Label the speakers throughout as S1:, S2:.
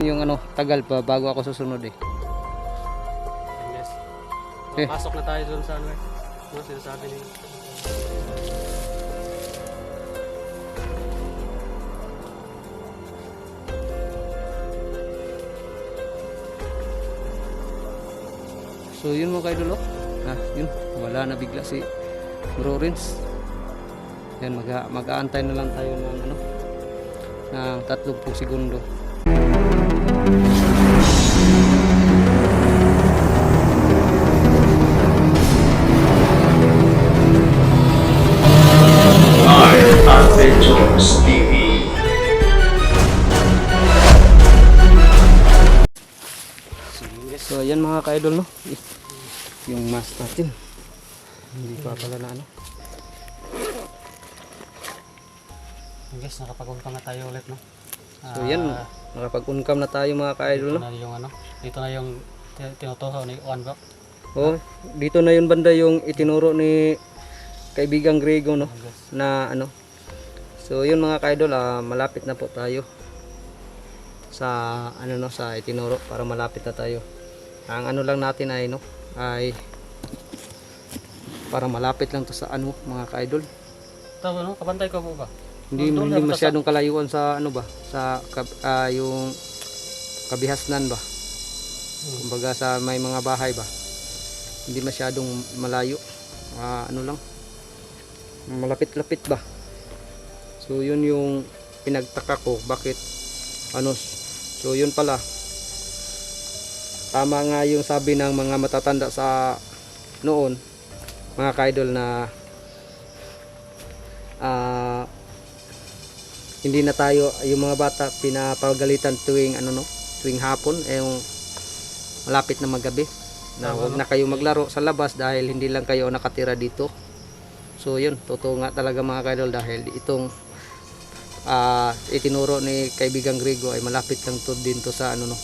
S1: Yung ano, tagal pa bago ako susunod eh.
S2: Yes.
S1: Eh.
S2: Pasok na tayo doon sa ano eh. No, sinasabi ni
S1: So yun mga kaidol oh. Yun, wala na bigla si Bro Rins. Yan, mag-aantay na lang tayo ng ano, ng 30 segundo.
S3: Adventures TV.
S1: So ayan mga ka-idol no, yung mask natin hindi pa pala na ano.
S2: Guys, nakapag-uncam na tayo ulit no.
S1: So yan, nakapag-uncam na tayo mga ka-idol no.
S2: Dito na yung tinutuhaw ni Juan bro.
S1: Oh, dito na yun banda yung itinuro ni kaibigang Grego no, na ano. So yun mga ka-idol, malapit na po tayo sa ano no, sa itinuro para malapit na tayo. Ang ano lang natin ay no, ay para malapit lang to sa ano mga ka-idol.
S2: Tama no, kabantay ko po ba?
S1: Hindi masyadong kalayuan sa ano ba, sa yung kabihasnan ba. Kumbaga sa may mga bahay ba. Hindi masyadong malayo. Ano lang. Malapit-lapit ba. So yun yung pinagtaka ko bakit ano. So yun pala. Tama nga yung sabi ng mga matatanda sa noon, mga ka-idol, na hindi na tayo, yung mga bata pinapagalitan tuwing ano no, tuwing hapon, yung malapit na magabi, na huwag na kayo maglaro sa labas dahil hindi lang kayo nakatira dito. So yun, totoo nga talaga mga ka-idol, dahil itong itinuro ni kaibigang Grego ay malapit lang to din to sa ano no.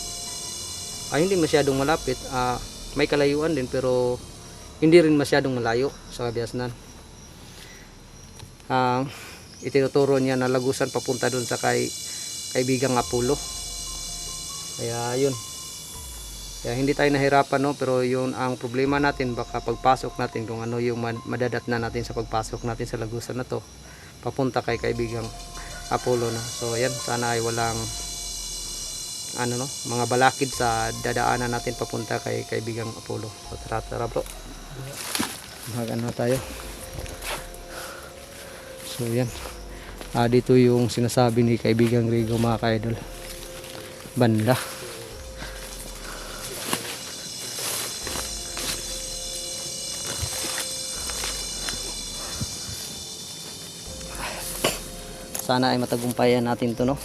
S1: Hindi masyadong malapit, may kalayuan din pero hindi rin masyadong malayo sa kabihasnan. Itinuturo niya na lagusan papunta doon sa kaibigang Apollo. Kaya yun. Kaya hindi tayo nahirapan no, pero yun ang problema natin, baka pagpasok natin kung ano yung madadatnan natin sa pagpasok natin sa lagusan na to papunta kay kaibigang Apollo no. So ayan, sana ay walang ano no, mga balakid sa dadaanan natin papunta kay kaibigang Apollo. So tara bro, mag-ano tayo. So yan, dito yung sinasabi ni kaibigang Grego mga ka-idol, banda. Sana ay matagumpayan natin to no,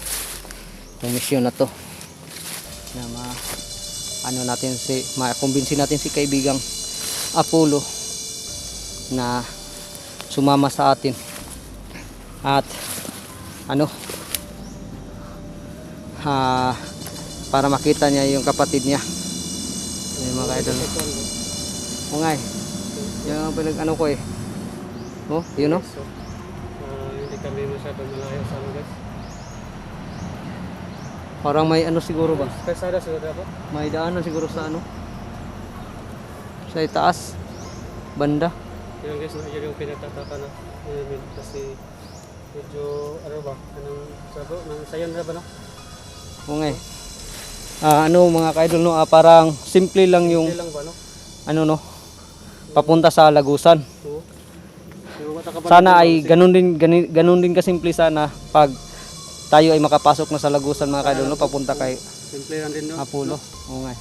S1: yung misyon na to, na ano natin makumbinsi natin si kaibigang Apollo na sumama sa atin at ano para makita niya yung kapatid niya. Yung mga ka-idol o nga yung pinag ano ko oh yun no.
S2: Hindi kami masyadong malayo sa ano guys.
S1: Parang may ano siguro ba?
S2: Kalsada siguro ba?
S1: May daanan siguro sa ano? Sa itaas, banda.
S2: Yun guys, yun yung pinagtataka na. Kasi medyo ano ba? Anong sabi? Sayon na ba no?
S1: O nga ano mga ka-idol no, parang simple lang yung
S2: Hindi lang ba no?
S1: ano no, papunta sa lagusan.
S2: Oo.
S1: Sana ay ganun din kasimple sana pag tayo ay makapasok na sa lagusan mga ka-idol no, papunta kay
S2: simple lang din no.
S1: Apollo. O nga.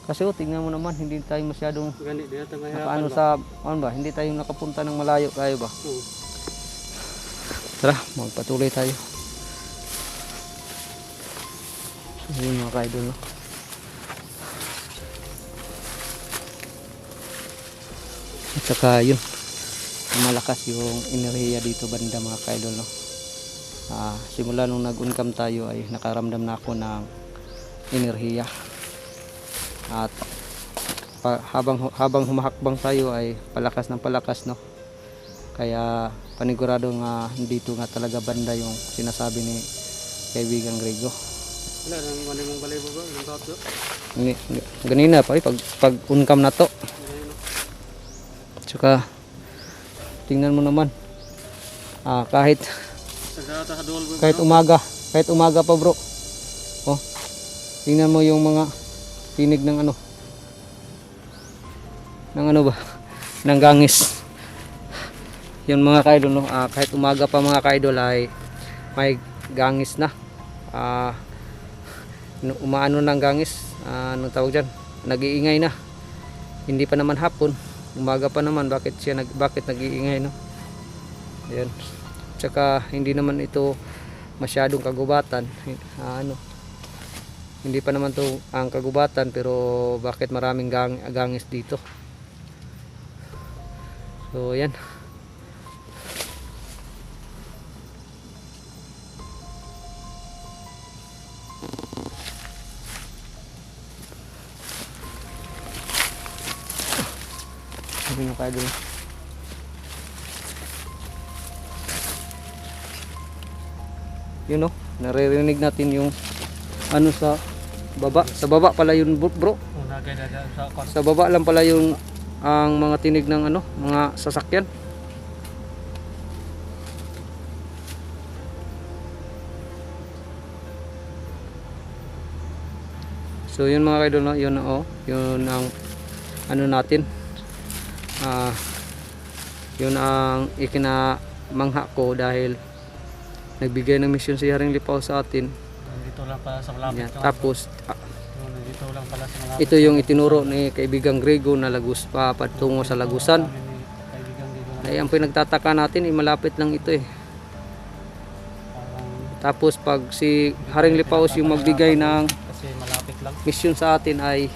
S1: Kasi tingnan mo naman, hindi tayo masyadong
S2: Gani, di natin mahirapan
S1: ano
S2: ba?
S1: sa ano ba, hindi tayo nakapunta ng malayo kayo ba.
S2: Oo.
S1: Tara, magpatuloy tayo. So yun mga ka-idol no. At saka yun, malakas yung enerhiya dito banda mga ka-idol no. Simula nung nag-uncam tayo ay nakaramdam na ako ng enerhiya. At habang humahakbang tayo ay palakas ng palakas no. Kaya panigurado nga dito nga talaga banda yung sinasabi ni kaibigang Grego.
S2: Wala nang ano mong balay bro. Yung kaut bro.
S1: Ganina pa pag uncam na to.
S2: Ayun, no?
S1: Tsaka tingnan mo naman. Kahit
S2: Sa dual bro.
S1: kahit umaga pa bro. Oh. Tingnan mo yung mga tinig ng ano. Ng ano ba? Ng gangis. Yun mga kaidol no. Kahit umaga pa mga kaidol ay may gangis na. Umaano ng gangis. Anong tawag dyan? Nag-iingay na. Hindi pa naman hapon. Umaga pa naman. Bakit nag-iingay no? Ayan. Tsaka hindi naman ito masyadong kagubatan. Hindi pa naman to ang kagubatan pero bakit maraming gangis dito. So ayan. Sabi nyo kayo dun. Yun o, naririnig natin yung ano sa baba. Sa baba pala yun bro. Sa baba lang pala yung ang mga tinig ng ano, mga sasakyan. So yun mga kaidol, no? Yun ang ano natin. Yun ang ikinamangha ko dahil nagbigay ng misyon si Haring Lipaw sa atin.
S2: Dito lang pala sa malapit.
S1: Yan. Tapos
S2: dito lang pala sa malapit.
S1: ito yung itinuro ni kaibigang Grego na patungo sa Lagusan. Ay ang pinagtataka natin malapit lang ito eh. Tapos pag si Haring Lipaw yung magbigay ng
S2: Kasi malapit lang.
S1: misyon sa atin ay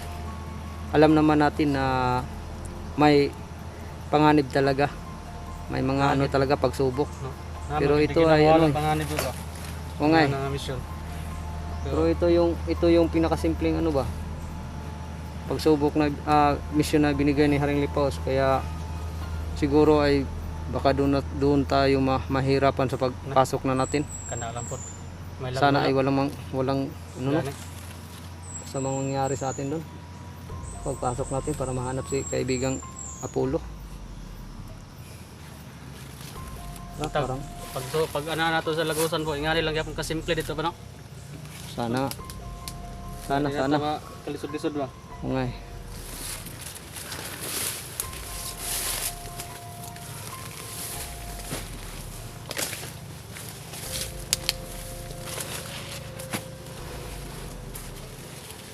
S1: alam naman natin na may panganib talaga. May mga ano talaga pagsubok.
S2: No?
S1: Pero ito ay ano.
S2: Panganib ba?
S1: O nga eh.
S2: Mission.
S1: Pero ito yung pinakasimpleng ano ba? Pagsubok na mission na binigay ni Haring Lipaw. Kaya siguro ay baka doon tayo mahirapan sa pagpasok na natin.
S2: Kana lang po. May
S1: Sana ay walang ano no,
S2: Gani.
S1: sa mga mangyari sa atin doon. Pagpasok natin para mahanap si kaibigang Apollo. Parang
S2: Pag ano na to sa Lagusan po, ingani lang yapon kasimple dito ba no?
S1: sana
S2: Kalisod-lisod ba?
S1: ungay.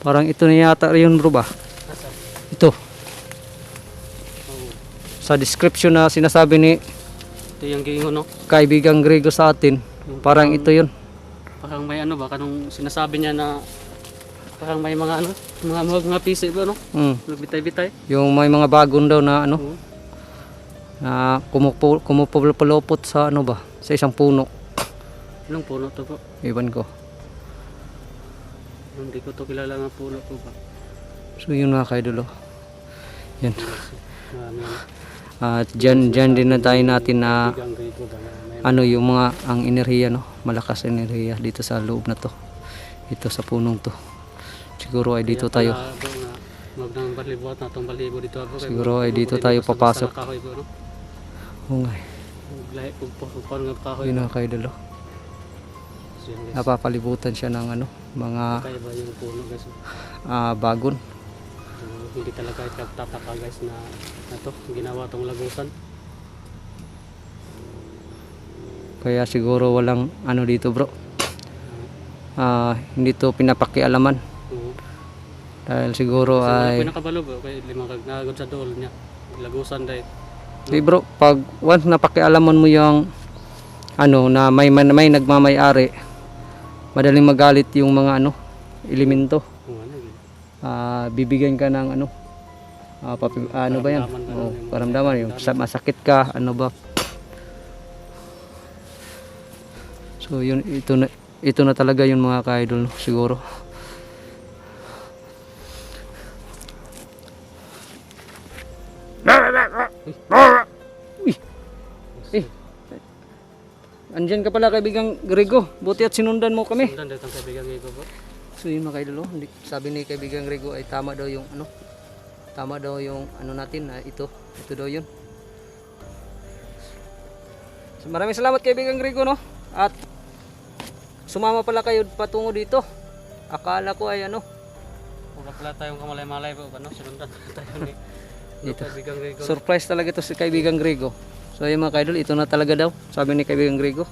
S1: Parang ito na yata yun bro ba?
S2: Asa?
S1: Ito.
S2: Oh.
S1: Sa description na sinasabi ni
S2: Ito yung giingon no?
S1: kaibigang Grego sa atin. Parang ito yun.
S2: Parang may ano ba kanong sinasabi niya na parang may mga ano, mga pisi ba no? Nagbitay-bitay.
S1: Yung may mga bagon daw na ano,
S2: Oo.
S1: na kumupulupot sa ano ba, sa isang puno.
S2: Anong puno to po?
S1: Iwan ko.
S2: Hindi ko to kilala nga puno po ba?
S1: So yun mga kaidolo. Yan.
S2: Marami ano.
S1: At dyan din na tayo natin na
S2: Bigang Grego ba na may
S1: ano yung mga ang enerhiya no, malakas ang enerhiya dito sa loob na to. Ito sa punong to. Siguro ay dito tayo.
S2: Mag nang balibuhat na tong balibo dito ako.
S1: Siguro ay dito tayo papasok.
S2: Kahoy po no?
S1: Oo nga.
S2: Lahi pagpapon nga kahoy.
S1: Yun mga kaidolo.
S2: So, yun, guys.
S1: Napapalibutan siya ng ano, mga
S2: Kaya ba yung puno guys?
S1: bagon.
S2: So, hindi talaga tataka guys na to ginawa tong Lagusan.
S1: Kaya siguro walang ano dito bro. Hindi to pinapakialaman.
S2: Oo.
S1: Dahil siguro
S2: So,
S1: ay
S2: pinakabalo ba kay limang kagnagod sa dool niya. Lagusan dahil.
S1: di bro, pag once napakialaman mo yung ano na may nagmamay-ari, madaling magalit yung mga ano, elemento.
S2: Oo, ano yun.
S1: Bibigyan ka ng ano, ano ba yan? Oh, paramdaman yung masakit ka, ano ba? So yun, ito na talaga yung mga ka-idol siguro. Uy. Andyan ka pala kaibigang Grego. Buti at sinundan mo kami.
S2: Sundan dito ang kaibigan ko po.
S1: So yun mga kaidol, oh, sabi ni kaibigang Rigo ay tama daw yung ano natin, ito daw yun. So, maraming salamat kaibigang Rigo, no? At sumama pala kayo patungo dito. Akala ko ay ano,
S2: Wala pala tayong kamalay-malay po, ano, sinundan tayo ni
S1: Dito.
S2: Kaibigang Rigo.
S1: surprise talaga ito si kaibigang Rigo. So yun mga kaidol, ito na talaga daw, sabi ni kaibigang Rigo.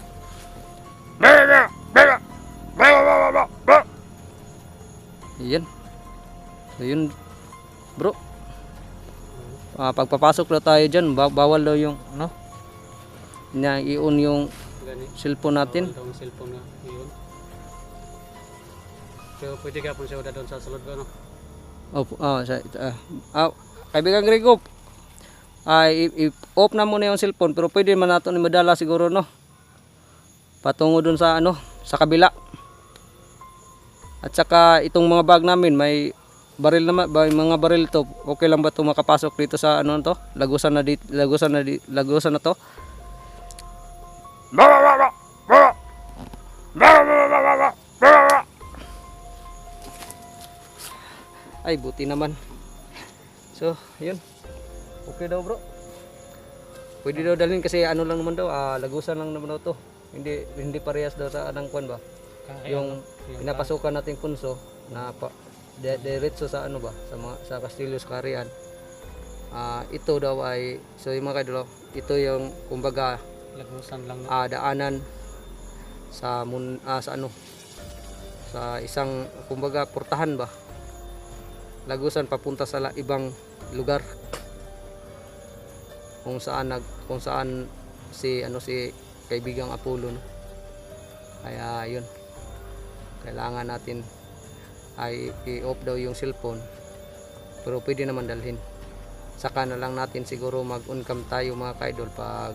S1: Yan. So yun bro. Pagpapasok daw tayo dyan, bawal daw yung ano, na i-on yung
S2: Gani.
S1: cellphone natin.
S2: Bawal daw ang cellphone nga, yun. So, pwede ka po siya doon sa sulod ba, no?
S1: Opo, kaibigang Rigo, i-off na muna yung cellphone, pero pwede man natin madala siguro, no? Patungo dun sa ano, sa kabila. At saka itong mga bag namin, may baril naman, may mga baril to. Okay lang ba ito makapasok dito sa ano to? Lagusan na to. Ay, buti naman. So, yun. Okay daw, bro. Pwede daw dalhin kasi ano lang naman daw, lagusan lang naman daw to. Hindi parehas daw sa anang kwan ba? Yung pinapasukan nating punso na diretso sa ano ba, sa Castillos Carian. Ito daw ay, so yung mga kaidol, ito yung kumbaga
S2: Lagusan lang.
S1: daanan sa sa ano, sa isang kumbaga portahan ba, lagusan papunta sa ibang lugar kung saan si kaibigang Apollo, no? Kaya yun, kailangan natin ay i-off daw yung cellphone, pero pwede naman dalhin. Saka na lang natin siguro mag-on cam tayo mga kaidol pag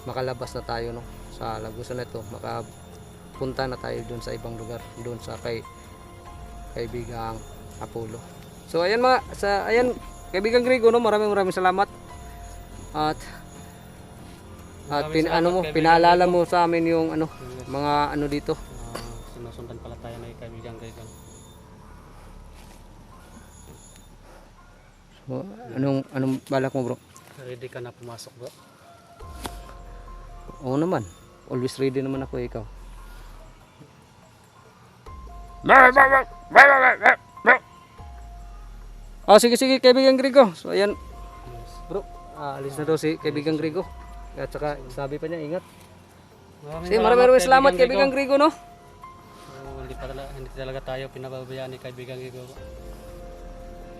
S1: makalabas na tayo, no, sa lagusan na ito, makapunta na tayo dun sa ibang lugar, dun sa kaibigang Apollo. So ayan kaibigang Rigo, no, maraming salamat at pinaalala mo sa amin yung ano, mga ano dito.
S2: Sinusundan pala tayo na Kaibigang Rigo.
S1: So, anong balak mo, bro?
S2: Ready ka na pumasok, bro?
S1: Oo naman, always ready naman ako, ikaw. Sige kaibigang Rigo. So ayan bro, alis na daw si kaibigang Rigo. At saka sabi pa niya, ingat. Sige, maraming salamat kaibigang Rigo, no?
S2: Hindi talaga tayo pinababayaan ni Kaibigang Rigo.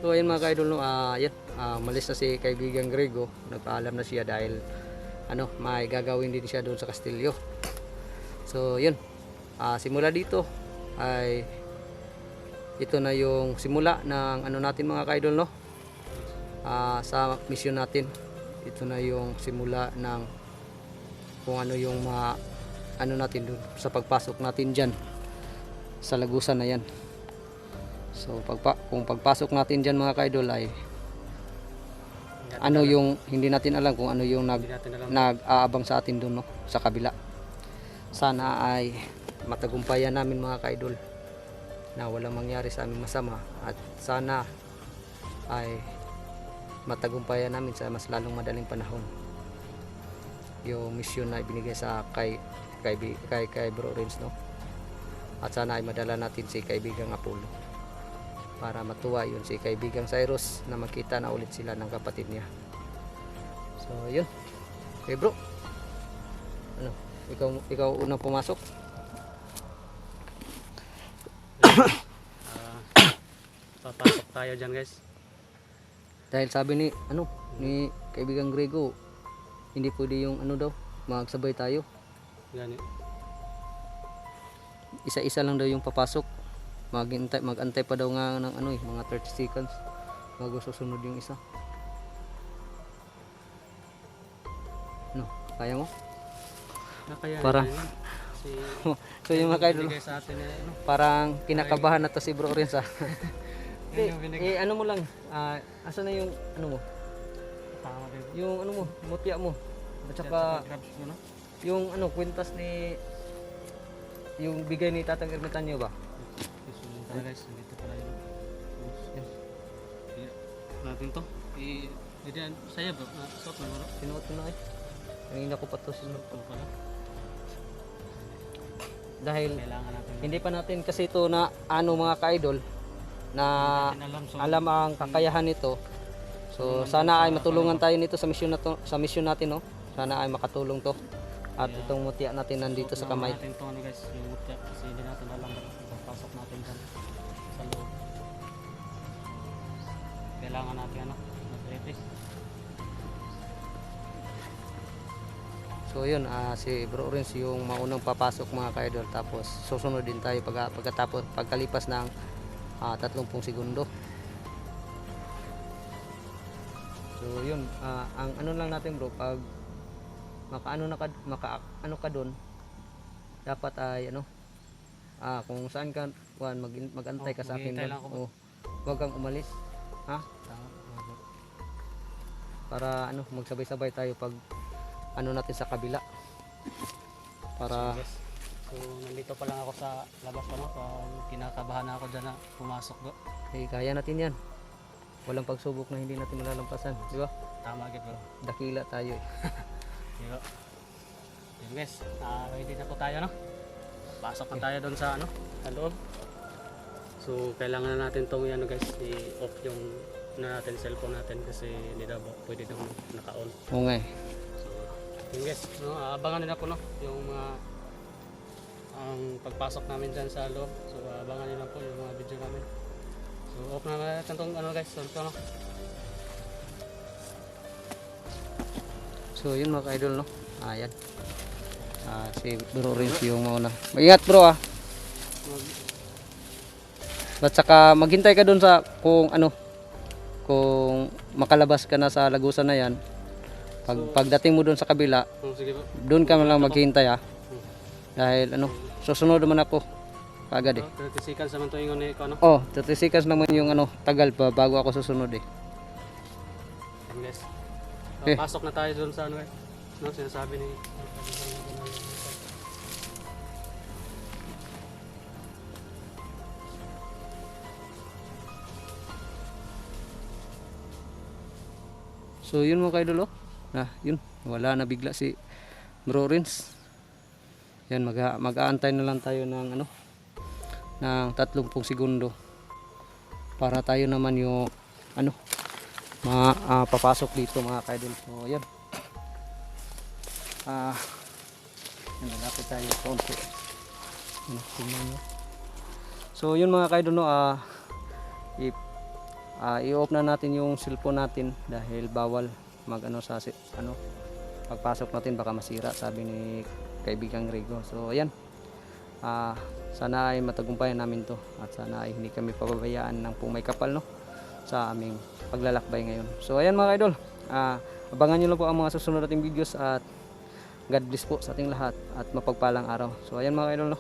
S1: So ayun mga kaidol, no, malis na si kaibigang Rigo. Nagpaalam na siya dahil ano, may gagawin din siya doon sa Kastilyo. So yun, simula dito ay ito na yung simula ng ano natin mga kaidol, no, sa mission natin. Ito na yung simula ng kung ano yung ano natin doon sa pagpasok natin dyan sa lagusan na yan. So kung pagpasok natin dyan mga kaidol ay ano yung hindi natin alam kung ano yung nag-aabang sa atin doon, no, sa kabila. Sana ay matagumpayan namin mga kaidol na walang mangyari sa aming masama, at sana ay matagumpayan namin sa mas lalong madaling panahon yung mission na ibinigay sa kay Bro Renz, no? At sana ay madala natin si kaibigang Apollo para matuwa yun si kaibigang Cyrus na makita na ulit sila ng kapatid niya. So yun, okay bro, ano, ikaw unang pumasok.
S2: Papasok tayo dyan, guys.
S1: Dahil sabi ni kaibigang Rigo, hindi pwede yung ano daw, magsabay tayo.
S2: Gani.
S1: Isa-isa lang daw yung papasok. Mag-antay pa daw nga ng ano, mga 30 seconds bago susunod yung isa. No, kaya mo?
S2: Kaya
S1: Parang so yung mga kaidol,
S2: sa atin ano.
S1: parang kinakabahan na to si Bro Renz, ha.
S2: Binigay.
S1: Ano mo lang, asa na yung ano mo?
S2: Tama din.
S1: Yung ano mo, mutya mo. At saka
S2: Grabs mo, no?
S1: yung ano, kwintas ni yung bigay ni Tatang Ermitanyo ba?
S2: Yes. pala guys, nandito pala yun.
S1: Yan.
S2: Natin to. Hindi saya bro. Suot na bro.
S1: Sinuot ko na eh. Kanina ko pa to sinuot.
S2: Ito pala.
S1: Dahil
S2: Kailangan natin.
S1: hindi pa natin kasi ito na ano mga ka-idol na
S2: natin alam. So,
S1: alam ang kakayahan nito. So sana ay matulungan tayo nito sa misyon na to, sa misyon natin, no. Sana ay makatulong to. At itong mutya natin nandito sa kamay.
S2: natin to ano guys, yung mutya. Kasi hindi natin alam kung pasok natin dyan sa loob. Kailangan natin ano, mag-ready.
S1: So yun, si Bro Rins yung maunang papasok mga ka-idol. Tapos susunod din tayo pagkalipas ng 30 segundo. So yun, ang ano lang natin bro, pag maka-ano ka doon, dapat ay ano, kung saan ka mag-antay ka sa akin
S2: maghihintay
S1: doon.
S2: lang ako.
S1: Huwag kang umalis, ha?
S2: Tama.
S1: Para ano, magsabay-sabay tayo pag ano natin sa kabila. Para
S2: Yes. So nandito pa lang ako sa labas pa no. Kinakabahan ako dyan na pumasok bro.
S1: kaya natin yan. Walang pagsubok na hindi natin malalampasan, di ba?
S2: Tama agad bro.
S1: Dakila tayo eh.
S2: Diba? Yun guys, ready na po tayo no. Pasok na tayo doon sa ano, sa loob. So kailangan na natin tong ano guys, i-off yung na natin cellphone natin kasi hindi daw pwede daw naka-on.
S1: Oo nga eh.
S2: So yun guys, no, abangan nila po no yung mga ang pagpasok namin dyan sa loob. So abangan nila po yung mga video namin. So off na natin tong ano guys, so no.
S1: So yun mga ka-idol, no. Ayan. Si Bro Rins yung mauna. Mag-ingat bro ah. At saka maghintay ka dun sa kung ano, kung makalabas ka na sa lagusan na yan. Pagdating mo dun sa kabila,
S2: Sige po.
S1: dun ka lang maghintay ah. Dahil ano, susunod naman ako kagad eh.
S2: 30 seconds naman to ingon ni ko no.
S1: Oh, 30 seconds naman yung ano, tagal pa bago ako susunod eh.
S2: Yan guys. So,
S1: Eh.
S2: pasok na tayo doon sa ano eh. No, sinasabi ni
S1: So yun mga ka-idol, oh. Yun, wala na bigla si Bro Rins. Yan, mag-aantay na lang tayo ng ano, ng 30 segundo para tayo naman yung ano, papasok dito mga ka-idol. So yan. Yan, nalapit tayo konti. Yan, tingnan nyo. So yun mga ka-idol, no, i-off na natin yung cellphone natin dahil bawal mag-ano sa ano, pagpasok natin baka masira, sabi ni kaibigang Rigo. So ayan, sana ay matagumpayan namin to at sana ay hindi kami pababayaan ng pong may kapal, no, sa aming paglalakbay ngayon. So ayan mga idol, abangan nyo lang po ang mga susunod nating videos at God bless po sa ating lahat at mapagpalang araw. So ayan mga idol, no.